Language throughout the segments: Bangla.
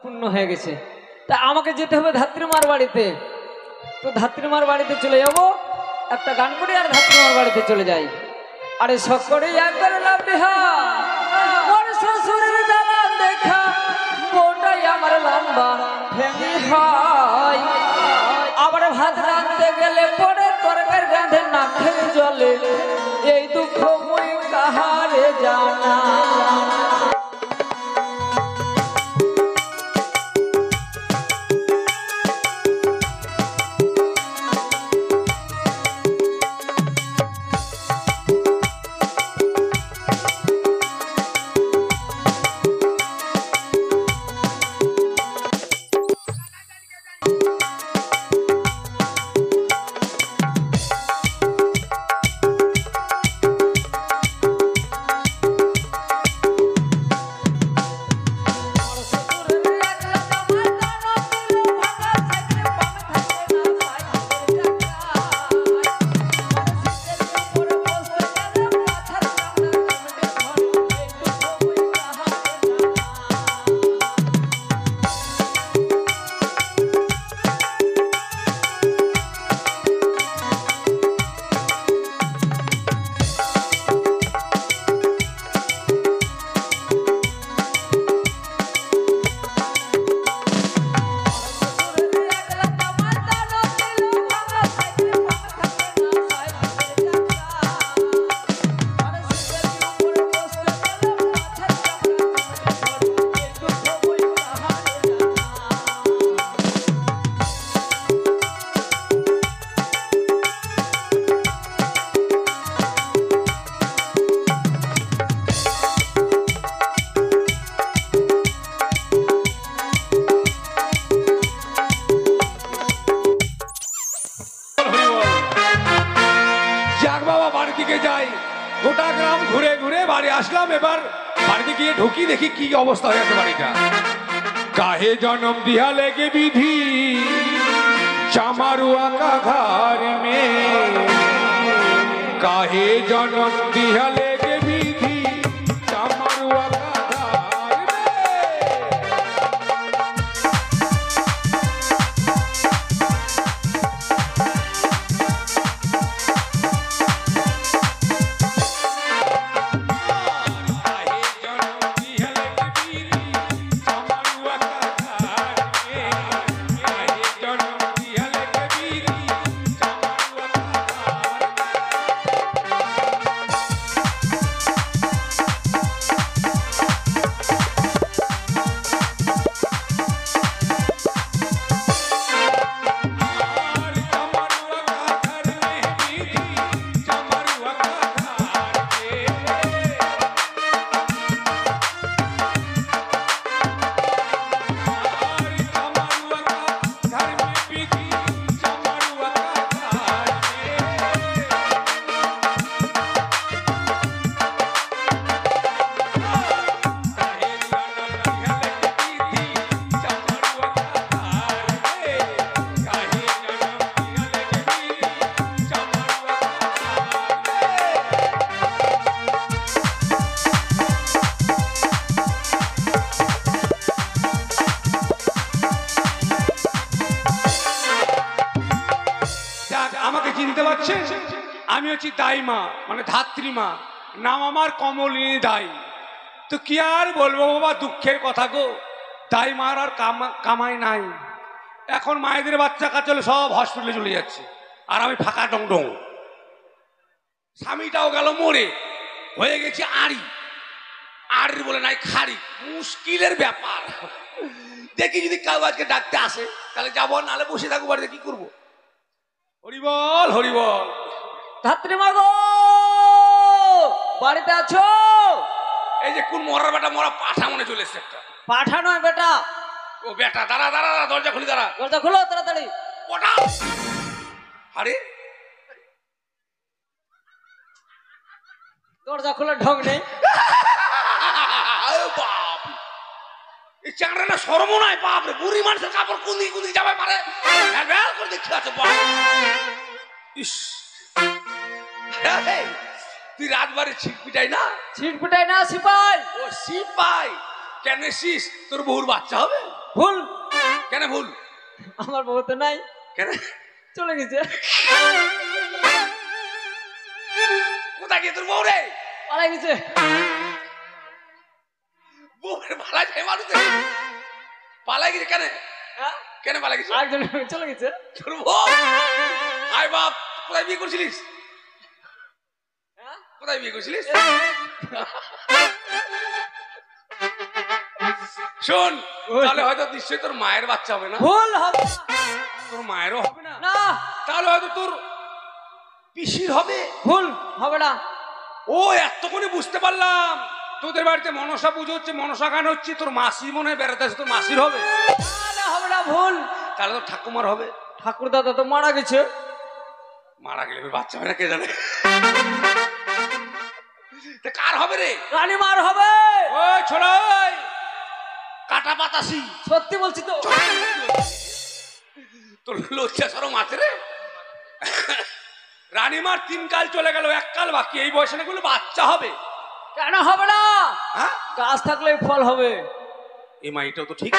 পূর্ণ হয়ে গেছে। তা আমাকে যেতে হবে ধাত্রীমার বাড়িতে। তো ধাত্রীমার বাড়িতে চলে যাব, একটা গান করি আর ধাত্রীমার বাড়িতে চলে যাই। আরে সকলে একবার লাভ দেহা মোর শ্বশুরের দালান দেখা, বউটাই আমার লম্বা ভেঙে হয়। আবার ভাত রাঁধতে গেলে পরে তরকারি রাঁধে না খেয়ে জলে, এই দুঃখ মুই কাহারে জানা। গোটা গ্রাম ঘুরে ঘুরে বাড়ি আসলাম, এবার বাড়িতে গিয়ে ঢুকি দেখি কি অবস্থা হয়ে আছে বাড়িটা। কাহে জনম দিহা লেগে বিধি চামারুয়া কা ঘর মে, কাহে জনম দিহা লেগে বিধি চামারুয়া কা ঘর মে। আমি হচ্ছি দাইমা, মানে ধাত্রীমা, নাম আমার কমলিনী দাই। তো কি আর বলবো বাবা, দুঃখের কথা গো, দাইমার আর কামাই নাই। এখন মায়েদের বাচ্চা কাচ্চা সব হসপিটালে চলে যাচ্ছে, আর আমি ফাঁকা ডং ডং। স্বামীটাও গেল মরে, হয়ে গেছে আড়ি। আড়ি বলে নাই খাড়ি, মুশকিলের ব্যাপার। দেখি যদি কাউ আজকে ডাকতে আসে তাহলে যাবো, নাহলে বসে থাকবো বাড়িতে, কি করবো। হরিবল হরিবল। ধাত্রীমা গো, বাড়িতে আছো? এই যে কোন মরার বেটা, মরা পাঠা মনে চলে এসছে একটা। পাঠা নয় বেটা। ও বেটা, দাঁড়া দাঁড়া, দরজা খুলি, দাঁড়া, দরজা খুলো তাড়াতাড়ি। আরে দরজা খোলার ঢং নেই। বাপ, এই চ্যাংড়া না শরম নাই বাপ রে। বুড়ি মানুষের কাপড় কোন দিকে কোন দিকে যাবে পারে, ভ্যাল করে দেখতে আছে বাপ। ইস, তুই রাতবারে ছিট পিটাই না? ছিট পিটাই না, সিপাই। ও সিপাই, কেন এসিস? তোর বহুর বাচ্চা হবে? ভুল। কেন ভুল? আমার বউ তো নাই, কেন চলে গেছে। কোথায় গিয়ে তোর বউ রে? পালাই গেছে। বউয়ের পালাই যায় মানুষ, পালাই গেছে কেন? হ্যাঁ? কেন পালাই গেছে? আরেকজন চলে গেছে। তোর বউ? আয় বাপ, কোথায় বিয়ে করছিলিস? হ্যাঁ? কোথায় বিয়ে করছিলিস? শোন, তাহলে হয়তো নিশ্চয়ই তোর মায়ের বাচ্চা হবে না। ভুল হবে না। তোর মায়েরও হবে না। না, তাহলে হয়তো তোর পিসির হবে। ভুল হবে না। ও এতক্ষণে বুঝতে পারলাম, তোদের বাড়িতে মনসা পুজো হচ্ছে, মনসা গান হচ্ছে, তোর মাসি মনে হয় বেড়াতে আছে, তোর মাসির হবে। না, হবে না, ভুল। তাহলে তোর ঠাকুমার হবে। ঠাকুর দাদা তো মারা গেছে। মারা গেলে বাচ্চা হয় না কে জানে। তা কার হবে রে? রানীমার হবে। ওই ছোড়াই কাটা পাতাসি, সত্যি বলছি তো। তোর লজ্জা সরম আছে রে? রানীমার 3 কাল চলে গেল, 1 কাল বাকি। এই বয়সে না গুলো বাচ্চা হবে। কেন হবে না? হ্যাঁ, গাছ থাকলে ফল হবে। এই মা এটাও তো ঠিক,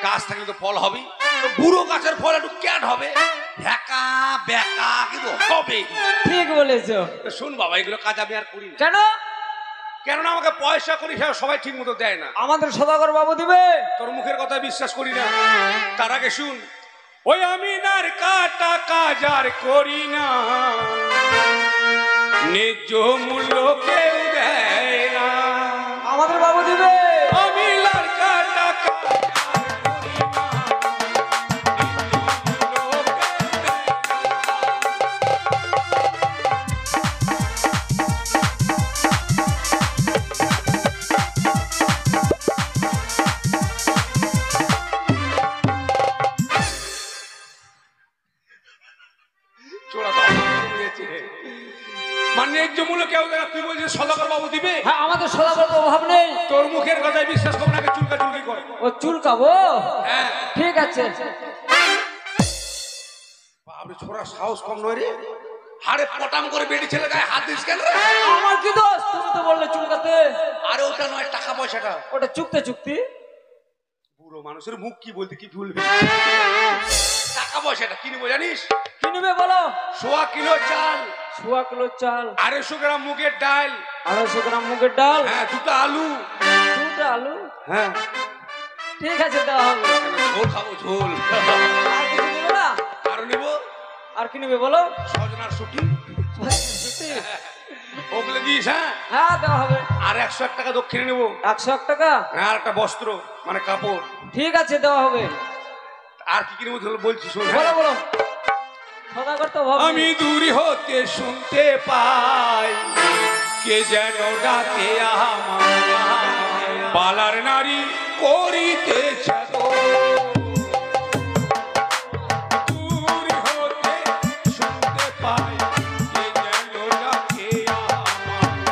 গাছ থাকলে তো ফল হবে। তো বুড়ো গাছের ফল একটু ক্যাট হবে, ভ্যাকা ব্যাকা কিন্তু হবে। ঠিক বলেছো। তো শোন বাবা, এগুলো কাজ আমি আর করি না। কেন? কেননা আমাকে পয়সা করি সবাই ঠিক মতো দেয় না। আমাদের সদাগর বাবু দিবে। তোর মুখের কথা বিশ্বাস করি না। তার আগে শুন, ওই আমি নার কাটা কাজ আর করি না, ন্যায্য মূল্য কেউ দেয় না। আমাদের বাবু দিবে। আমি নার কাটা কাজ আর করি না, ন্যায্য মূল্য কেউ দেয় মানে ন্যায্য মূল্য কেউ দেয় না। তুই বলছিস সদাগর বাবু দিবে? হ্যাঁ, আমাদের সদাগর অভাব নেই। তোর মুখের কথায় বিশ্বাস করবো না, চুলকা চুলকি কর। ও চুলকাবো? হ্যাঁ, ঠিক আছে। বাপরে ছোড়া সাহস কম নয় রে। হাড়ে পটাম করে বেটি ছেলে গায়ে হাত দিস কেন রে? আমার কি দোষ? তুমি তো বললে চুলকাতে। আরে ওটা নয়, টাকা পয়সাটা। ওটা চুক্তি চুক্তি। বুড়ো মানুষের মুখ কি বলতে কি ভুলবে। টাকা পয়সাটা কি নেবো জানিস? কি নিবে বলো? 1.25 কিলো চাল, 1.25 কিলো চাল, 250 গ্রাম মুগের ডাল, 250 গ্রাম মুগের ডাল, হ্যাঁ 2টা আলু, 2টা আলু। হ্যাঁ ঠিক আছে, দেওয়া হবে। ঝোল খাবো ঝোল। আর কিছু নিবে না? আরো নেবো আর কি নিবে বলো? সজনার শুটি, সত্যি? ওগুলো দিস। হ্যাঁ, হ্যাঁ, দেওয়া হবে। আর 101 টাকা দক্ষিণে নেবো। 101 টাকা? হ্যাঁ, আর একটা বস্ত্র মানে কাপড়। ঠিক আছে, দেওয়া হবে। আর কি কিনবো বলছি শোন। বলো বলো। সদাগর তো অভাব আমি নেই। দূরে হতে শুনতে পাই, কে যেন ডাকে আমায়, পালার নারী করিতেছে তো। দূরে হতে শুনতে পাই, কে যেন ডাকে আমায়,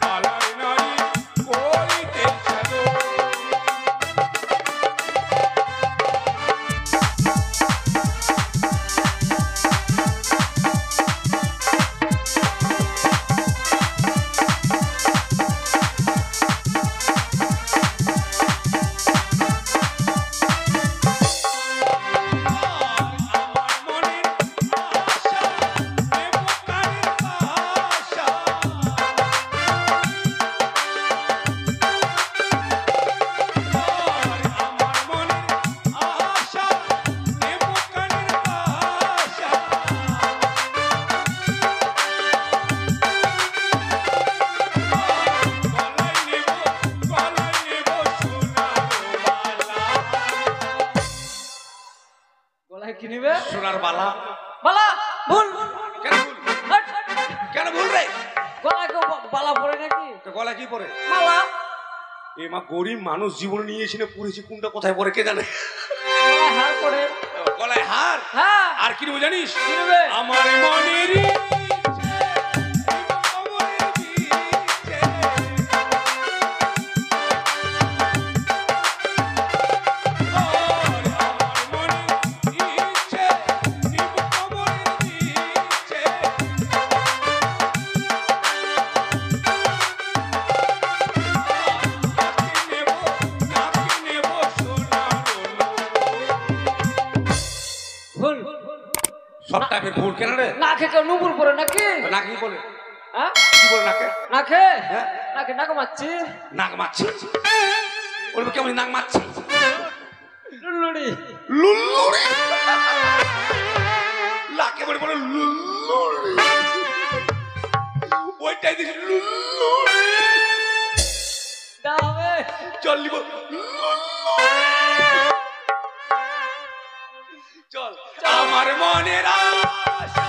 পালার নারী করিতেছে তো। গলায় কি নিবে? সোনার বালা। বালা? ভুল। কেন ভুল? হাট। কেন ভুল রে? গলায় কেউ বালা পরে নাকি? তো গলা কি পরে? মালা। এ মা, গরিব মানুষ জীবনে নিয়ে এসে পড়েছি, কোনটা কোথায় পরে কে জানে। গলায় হার পরে। গলায় হার। হ্যাঁ। আর কি নেবো জানিস? কি নেবে? আমার মনের সব টাইপের ভুল কেন রে? নাকে কেউ নুপুর পরে নাকি? না কি বলে? হ্যাঁ কি বলে নাকে? নাকে হ্যাঁ নাকে নাক মারছি নাক মারছি। বলবে কেমন নাক মারছি? লুলুড়ি লুল্লুড়ি। লাকে বলে বলে লুল্লুড়ি। ওইটাই দিছি লুল্লুড়ি। দাবে চল লিব চল আমার মনের আশা।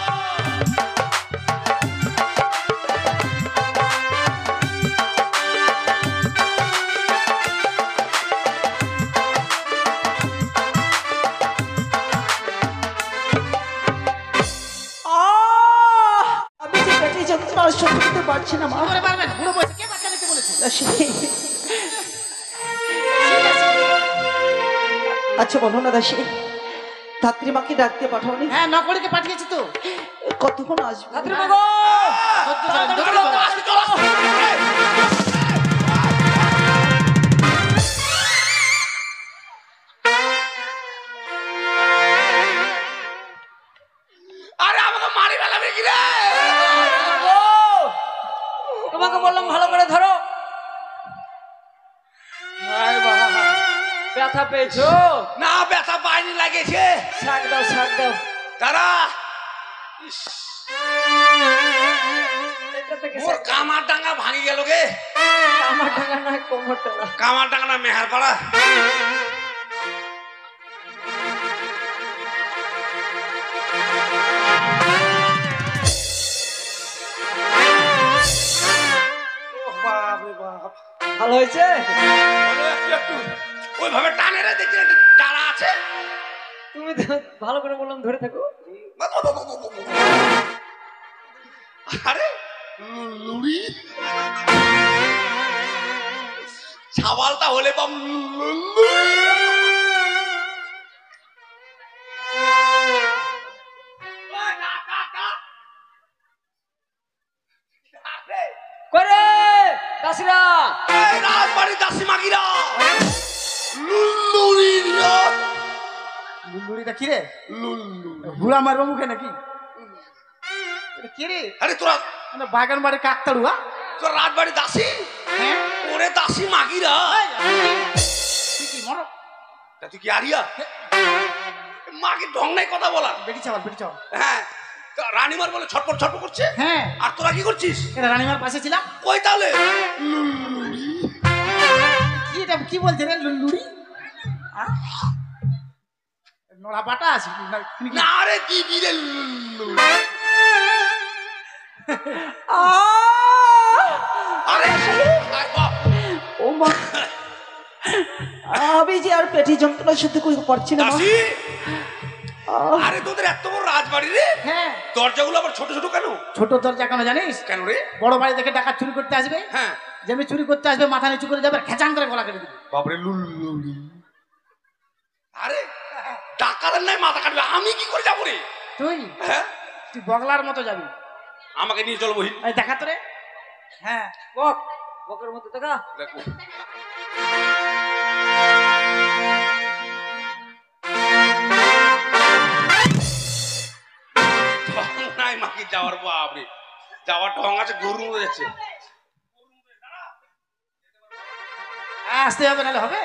আমি যে পেটে যন্ত্রণা সহ্য করতে পারছি না মা। করে পারবেন বুড়ো বয়সে কে বাচ্চা নিতে বলেছে? আচ্ছা বলো না দাসী, ধাত্রী মাকে ডাকতে পাঠাওনি? হ্যাঁ নকরিকে পাঠিয়েছি তো। কতক্ষণ আসবে? ধাত্রী মা গো আরে আমাকে মারি ফেলাবে কি রে? গো, তোমাকে বললাম ভালো করে ধরো। আয় বাবা, ব্যথা পেয়েছো? না ব্যথা পায়নি লাগেছে। শাক দাও শাক দাও। দাঁড়া এটা থেকে মোর কামার ডাঙ্গা ভাঙি গেল গে। আমার টাকা নয় কোমর টাকা। কামার ডাঙ্গা না মেহার পাড়া। ভালো হয়েছে? ওইভাবে টানে রে দেখছি ডাড়া আছে। তুমি তো ভালো করে বললাম ধরে থাকো। আরে লুড়ি ছাওয়ালটা হলে পাম করে দাসিরা রাজবাড়ি দাসী মাগিরা লুল্লুড়ি লুলুড়িটা কি রে? লুল্লু। ঘুরা মারবো মুখে নাকি? এটা কি রে? আরে তোরা মানে বাগান বাড়ি কাকতাড়ুয়া? তোরা রাজবাড়ি দাসী? হ্যাঁ ওরে দাসী মাগিরা। তুই কি মরো? তা তুই কি আরিয়া? মাকে ঢং নাই কথা বলা। বেটি চাওয়াল বেটি চাওয়াল। হ্যাঁ তো রানীমার বলে ছটপট ছটপট করছে। হ্যাঁ আর তোরা কি করছিস? এটা রানীমার পাশে ছিলাম। কই তাহলে কি এটা কি বলছে রে লুলুড়ি? নড়া পাটা আছে না রে কি বিরে লুল্লু। আরে আয় বাপ। ও মা, আমি যে আর পেটে যন্ত্রণা সহ্য করতে পারছি না মা। দাসী আরে তোদের এত বড় রাজবাড়ি রে, হ্যাঁ দরজাগুলো আবার ছোট ছোট কেন? ছোট দরজা কেন জানিস? কেন রে? বড় বাড়ি থেকে টাকা চুরি করতে আসবে, হ্যাঁ যেমনি চুরি করতে আসবে মাথা নিচু করে যাবে, খেচাং করে গলা কেটে দিবে। বাপরে লুল্লুড়ি। আরে ডাকাতের নাই মাথা কাটবে, আমি কি করে যাবো রে? তুই হ্যাঁ তুই বগলার মতো যাবি। আমাকে নিয়ে চল বহি। এই দেখা তো রে। হ্যাঁ বক বকের মতো দেখা। দেখো নাই মাকে যাওয়ার বাপরে, যাওয়ার ঢং আছে, গরু মরে যাচ্ছে। আসতে হবে নাহলে হবে।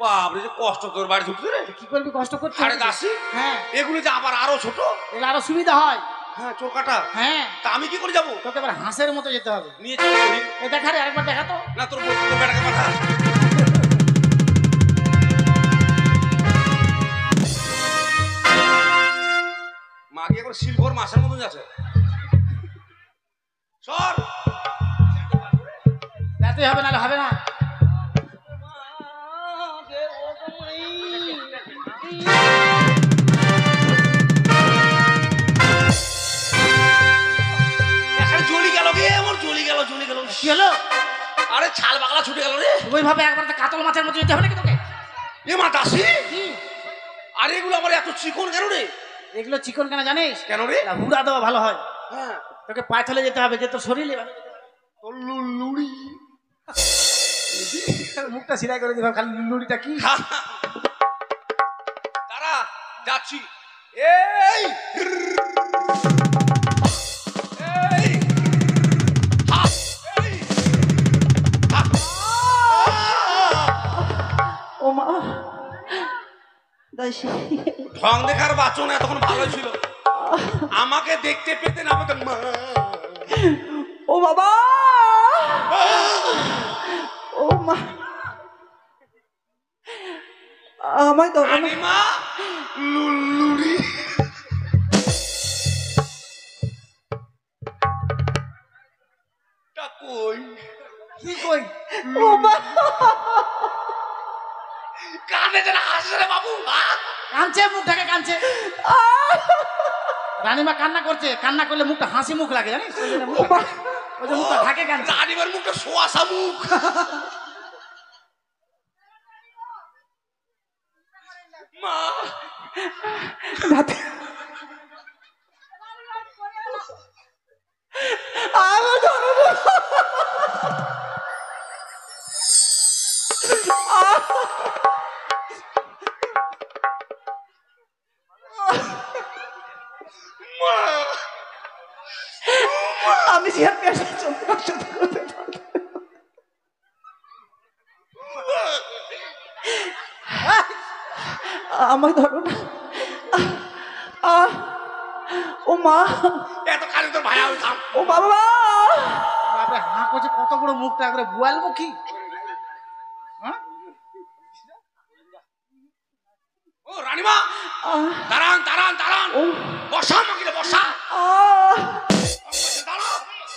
বাপরে যে কষ্ট তোর বাড়ি ঢুকছে রে। কি করবি কষ্ট করতে আরে হবে। দাসী হ্যাঁ এগুলো যে আবার আরো ছোট। এগুলো আরো সুবিধা হয়। হ্যাঁ চোরকাটা। হ্যাঁ তা আমি কি করে যাবো? তোকে এবার হাঁসের মতো যেতে হবে। নিয়ে চল বহি। এই দেখা রে আরেকবার দেখা তো। না তোর তোর বেটাকে পাঠা। মাকে একবার শিলভর মাছের মতন যাচ্ছে। সর যেতে হবে নাহলে হবে না। এখানে জ্বলি গেল গে, আমার জ্বলি গেল জ্বলি গেল। কি হলো? আরে ছাল বাগলা ছুটে গেল রে। ওইভাবে একবার তো কাতল মাছের মতো যেতে হবে নাকি তোকে? এ মা দাসী, কি আরে এগুলো আমার এত চিকন কেন রে? এগুলো চিকন কেন জানিস? কেন রে? না, হুড়া দেওয়া ভালো হয়। হ্যাঁ তোকে পায়থলে যেতে হবে, যে তোর শরীরে ভালো যেতে হবে। তোর লুড়ি মুখটা সিলাই করে দিলাম, খালি লুড়িটা কি? দাঁড়া, যাচ্ছি। এই এই হা, এই হা। ও মা দাসী, ঢং দেখার বাচন এতক্ষণ ভালো ছিল, আমাকে দেখতে পেতে না পেতে মা। ও বাবা, ও মা, আমায় ধরো না। রানীমা, লুড়ি টা কই? কি কই? ও মা, কানে যেন হাসছে রে বাবু। কাঁদছে, মুখ ঢাকে কাঁদছে। রানীমা কান্না করছে, কান্না করলে মুখটা হাসি মুখ লাগে, জানিস? ওই জন্য মুখটা ঢাকে কাঁদছে। রানীমার মুখটা সোয়াশা মুখ। মা, আমায় ধরো না। মা, আমি যে আর পেশা যন্ত্রণার সাথে করতে পারবো না। আমায় ধরো না। ও মা, এত কালে তোর ভাই আমি থাম। ও বাবা, বাপরে, হাঁ করছে, কত বড় মুখটা, একবারে বুয়াল মুখী। হ্যাঁ? ও রানীমা, দাঁড়ান দাঁড়ান দাঁড়ান, বসা আমাকে, বসা। দাঁড়া,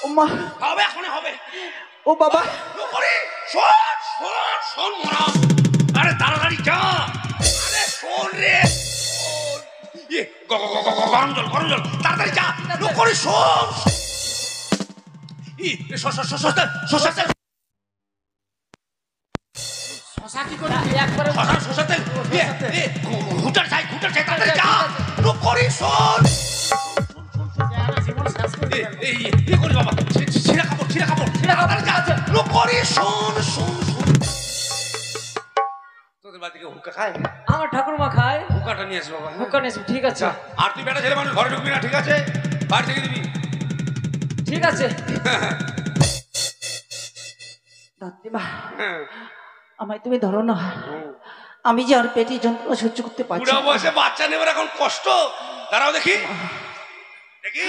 ও মা, হবে এখনই হবে। ও বাবা, করে শোন শোন শোন মোরা, আরে তাড়াতাড়ি যা, আরে শোন রে শোন। ইয়ে গরম জল তাড়াতাড়ি যা, করে শোন। শশা কি করে? একবারে শোষাতে ঘুটার চাই তাড়াতাড়ি যা, করে শোন। জীবন শেষ করে দিল। এই করি বাবা, ছিঁড়া কাপড় তাড়াতাড়ি যা, করে শোন। তোদের বাড়ি থেকে হুক্কা খায়? আমার ঠাকুরমা খায়। হুক্কাটা নিয়ে আসি বাবা। হুক্কা নিয়েছি, ঠিক আছে আর তুই বেটা ছেলে মানুষ, ঘরে ঢুকবি না, ঠিক আছে? বাইরে থেকে দিবি। ঠিক আছে। ধাত্রীমা, আমায় তুমি ধরো না। আমি যে আর পেটে যন্ত্রণা সহ্য করতে পারছি বুড়া না। বয়সে বাচ্চা নেবার এখন কষ্ট। দাঁড়াও দেখি দেখি।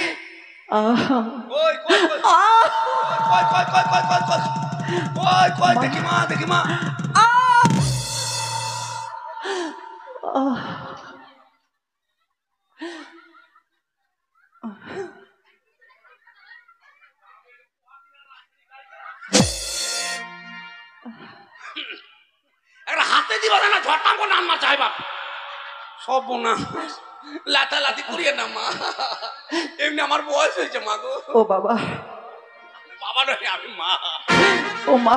কই কই কই কই কই কই কই কই কই কই কই দেখি মা একটা হাতে দিবা না, ঝটাম করে নাম মা চাই বাপ সব না লাতালাতি করিয়ে না মা, এমনি আমার বয়স হয়েছে মা গো। ও বাবা, বাবা নয় আমি মা। ও মা,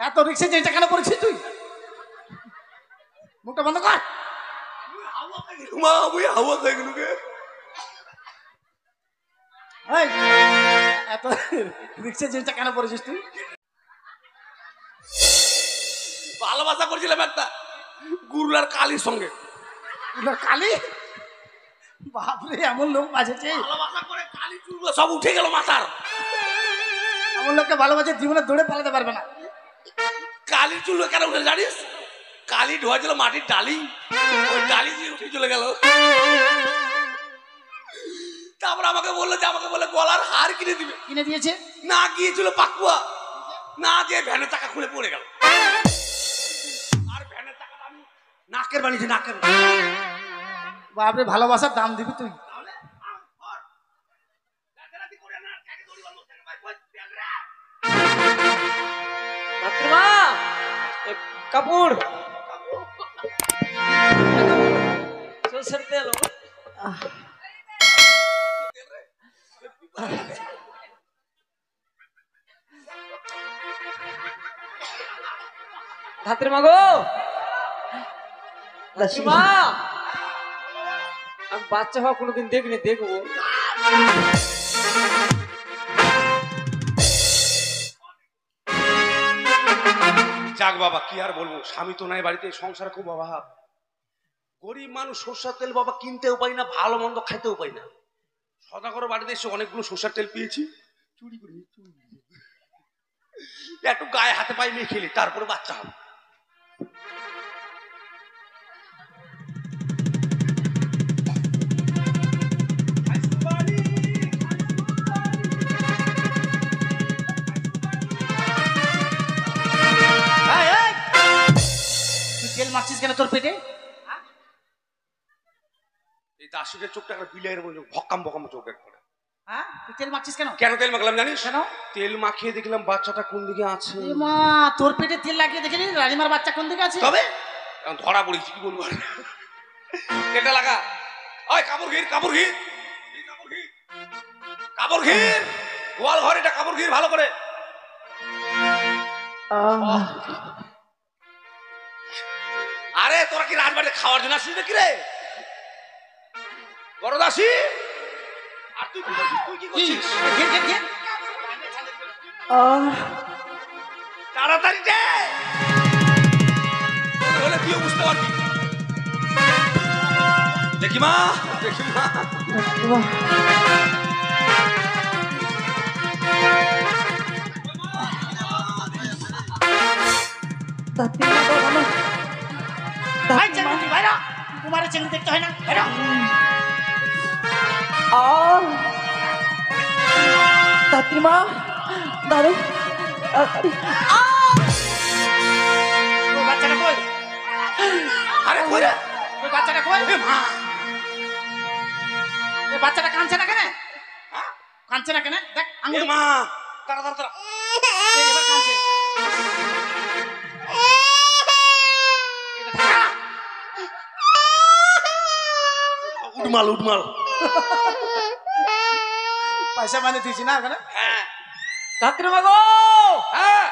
এত রিক্সা যেটা কেন করেছিস তুই? মুখটা বন্ধ কর। মা ওই হাওয়া খাই গেল কে? এত রিক্সা যেটা কেন করেছিস তুই? ভালোবাসা করছিলাম একটা গুরুলার কালীর সঙ্গে। কালি? বাপরে, এমন লোক বাজেছে। ভালোবাসা করে কালী চুলগুলো সব উঠে গেল মাথার। এমন লোককে ভালোবাসে জীবনে দৌড়ে পালাতে পারবে না। কালীর চুলগুলো কেন উঠে জানিস? কালী ঢোয়াছিল মাটির ডালি, ওই ডালি দিয়ে উঠে চলে গেল। তারপর আমাকে বললো যে আমাকে বলে গলার হার কিনে দিবে। কিনে দিয়েছে? না গিয়েছিল পাকুয়া, না দিয়ে ভ্যানের চাকা খুলে পড়ে গেল। আর ভ্যানের চাকাটা আমি নাকের বানিয়েছি, নাকের। বাপরে, ভালোবাসার দাম দিবি তুই। ঠাকুরমা, কাপড় সরষের তেল ধাত্রী মা গো, ধাত্রী মা, আমি বাচ্চা হওয়া কোনোদিন দেখিনি, দেখবো। যাক বাবা, কি আর বলবো, স্বামী তো নাই বাড়িতে, সংসার খুব অভাব। গরিব মানুষ, সরষের তেল বাবা কিনতেও পাই না, ভালো মন্দ খাইতেও পাই না। সদাগর বাড়িতে এসে অনেকগুলো সরষের তেল পেয়েছি, চুরি করি একটু গায়ে হাতে পায়ে নিয়ে খেলি, তারপরে বাচ্চা হবে। তেল মারছিস কেন তোর পেটে? এই দাসিদের চোখটা একটা বিলের মতো ভক্কাম ভক্কাম চোখ একবারে। হ্যাঁ, তুই তেল মারছিস কেন? কেন তেল মাখলাম জানিস? কেন? তেল মাখিয়ে দেখলাম বাচ্চাটা কোন দিকে আছে। এ মা, তোর পেটে তেল লাগিয়ে দেখেনি রানীমার বাচ্চা কোন দিকে আছে? তবে এখন ধরা পড়েছি, কি বলবো আর। তেলটা লাগা, ওই কাপড় ঘির, কাপড় ঘির, কাপড় ঘির, গোয়াল ঘর এটা কাপড় ঘির ভালো করে। আরে তোরা কি রাজবাড়িতে খাওয়ার জন্য আসিস নাকি রে বড় দাসী? আর তুই কি করছিস? তুই কি করছিস? তাড়াতাড়ি দে, হলে তুইও বুঝতে পারবি। দেখি মা, দেখি মা, তোমার চেঙ্গি দেখতে হয় না? ধাত্রীমা, দাঁড়ো। বাচ্চাটা কই? আরে কই রে? ওই বাচ্চাটা কই? মা, এই বাচ্চাটা কাঁদছে না কেন? কাঁদছে না কেন? দেখ আঙ্গুল। মা, তাড়া তাড়া তাড়া, এবার কাঁদছে। উঠমাল উঠমাল। পয়সা মানে দিয়েছি না ওখানে? হ্যাঁ ধাত্রী মা গো, হ্যাঁ,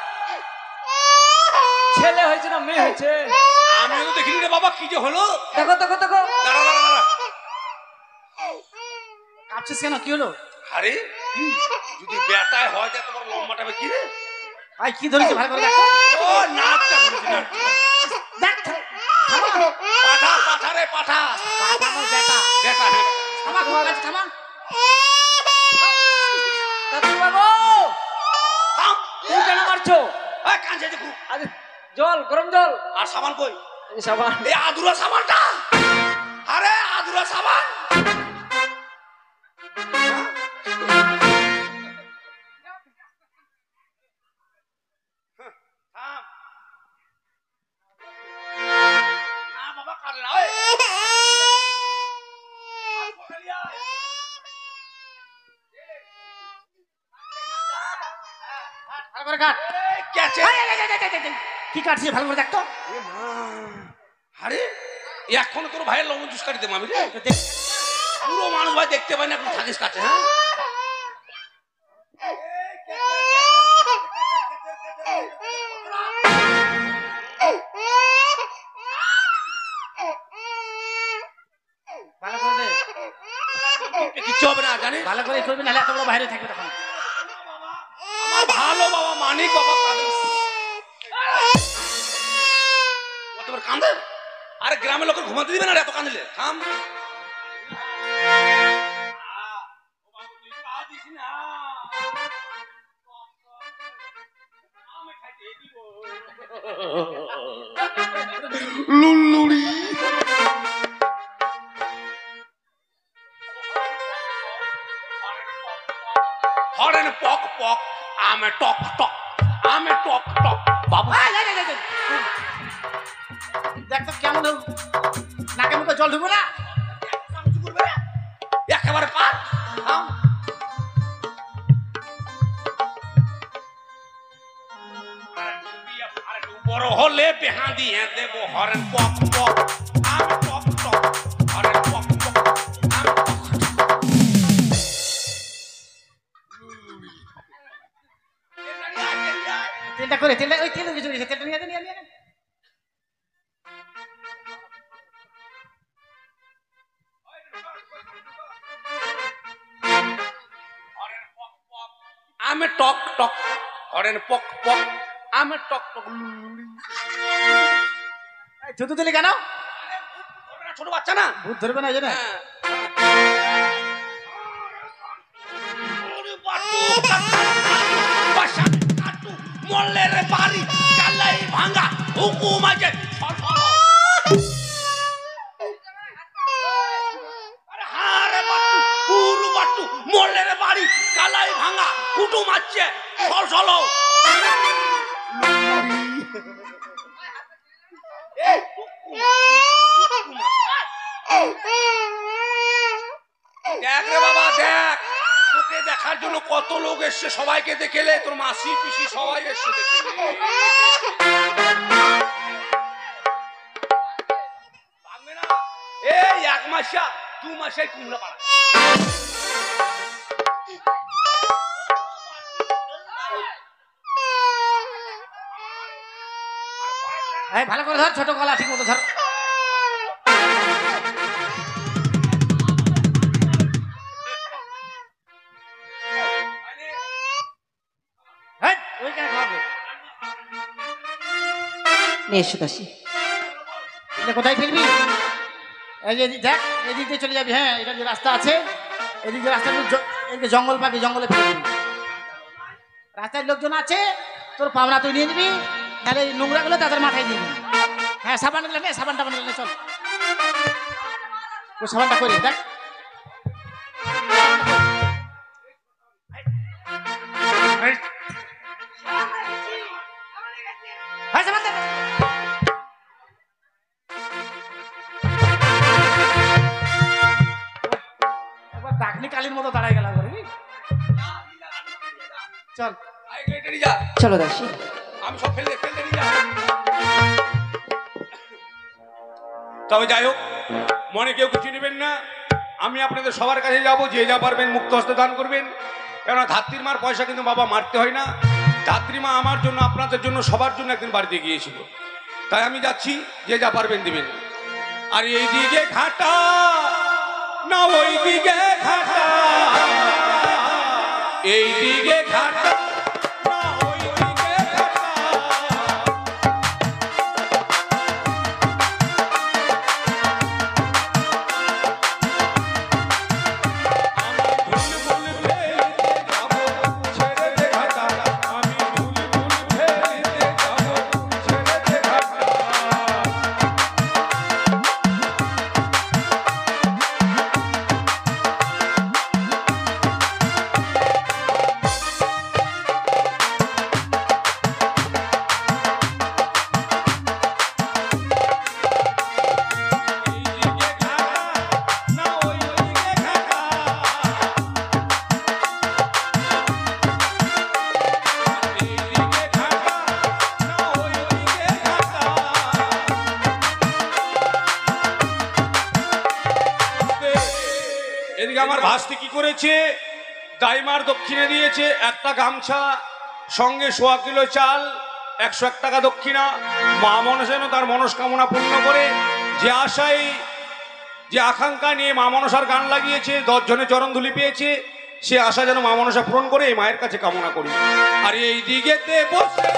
ছেলে হয়েছে না মেয়ে হয়েছে? আমিও তো দেখিনি রে বাবা, কি যে হলো। দেখো দেখো দেখো, দাঁড়া দাঁড়া দাঁড়া, কাঁদছিস কেন? কি হলো? আরে যদি বেটায় হয় তা তোমার লম্বাটা কি রে? ভাই কি ধরেছে ভালো করে দেখ। ও নাচটা ধরেছে, নাচ। দেখ পাঠা পাঠা রে পাঠা, আমার বেটা। বেটা। হ্যাঁ থামা, খুব কাছে থামা। ধাত্রী মা গো, থাম, তুমি কেন মারছো? এই কাঁচে যে খুব। আরে জল, গরম জল আর সাবান কই? এই সাবান। এই আদুরা সাবানটা, আরে আদুরা সাবান। থাম, না বাবা কাঁদে না, ওই ভালো করে কাট। ক্যাচে। কি কাটছিস ভালো করে দেখ তো। আরে এখন তোর ভাইয়ের লবণ জুস কাটি দে মামি রে, দেখ পুরো মানুষ ভাই দেখতে পাই না, এখন থাকিস কাছে। হ্যাঁ ভালো করে দে, কিচ্ছু হবে না জানিস। ভালো করে করবি নাহলে এত বড় বাইরে থাকবে তখন। আমার ভালো বাবা মানিক বাবা কাঁদে, কতবার কাঁদে। আরে গ্রামের লোকের ঘুমাতে দিবে না রে এত কাঁদিলে। থাম, লুল্লুড়ি হরেন পক পক, আমে টক টক, আমে টক টক। বাবা দেখ তো কেমন নাকে মুখে জল ঢুকবে না। একেবারে পার। থাম, বড় হলে বেহা দিয়ে দেবো হরেন পক পক, তেলে ওই তেলের কিছু গেছে তেলটা নিয়ে নিয়ে নিয়ে আমি টক টক করেন পক পক আমি টক টক থুতু দিলি কেন? ছোট বাচ্চা না ভূত ধরবে না জানে? মল্লের বাড়ি কালাই ভাঙা হুকুম আছে মল্লের বাড়ি কালাই ভাঙা কুটুম আছে সল সল দেখ রে বাবা দেখ তোকে দেখার জন্য কত লোক এসছে সবাইকে দেখেলে তোর মাসি পিসি সবাই এসছে দেখে এই 1 মাসা 2 মাসে কুমড়া পাড়া ভালো করে ধর ছোট গলা ঠিক মতো ধর এসো দাসী কোথায় ফিরবি? এই যে দেখ এদিক দিয়ে চলে যাবি। হ্যাঁ এটা যে রাস্তা আছে এদিক দিয়ে রাস্তা এদিকে জঙ্গল পাবি জঙ্গলে ফিরবি। রাস্তায় লোকজন আছে তোর পাওনা তুই নিয়ে নিবি তাহলে নোংরা গুলো তাদের মাথায় দিবি। হ্যাঁ সাবান গুলো নে সাবানটা বানিয়ে চল তোর সাবানটা করে দেখ ডাকনি কালির মতো দাঁড়াই গেল চল চলো দাসী আমি সব ফেলে ফেলে নিয়ে যা তবে যাই হোক মনে কেউ কিছু নেবেন না আমি আপনাদের সবার কাছে যাব যে যা পারবেন মুক্ত হস্তে দান করবেন কেননা ধাত্রীর মার পয়সা কিন্তু বাবা মারতে হয় না ধাত্রী মা আমার জন্য আপনাদের জন্য সবার জন্য একদিন বাড়িতে গিয়েছিল তাই আমি যাচ্ছি যে যা পারবেন দিবেন আর এই দিকে ঘাটা না ওই দিকে ঘাটা এই দিকে ঘাটা না ওই দিকে ঘাটা আমার ভাস্তি কি করেছে দাইমার দক্ষিণে দিয়েছে একটা গামছা সঙ্গে 1.25 কিলো চাল 101 টাকা দক্ষিণা মা মনসা তার মনস্কামনা পূর্ণ করে যে আশায় যে আকাঙ্ক্ষা নিয়ে মা মনসার গান লাগিয়েছে 10 জনের চরণধুলি পেয়েছে সে আশা যেন মা মনসা পূরণ করে এই মায়ের কাছে কামনা করি আর এই দিকেতে বসে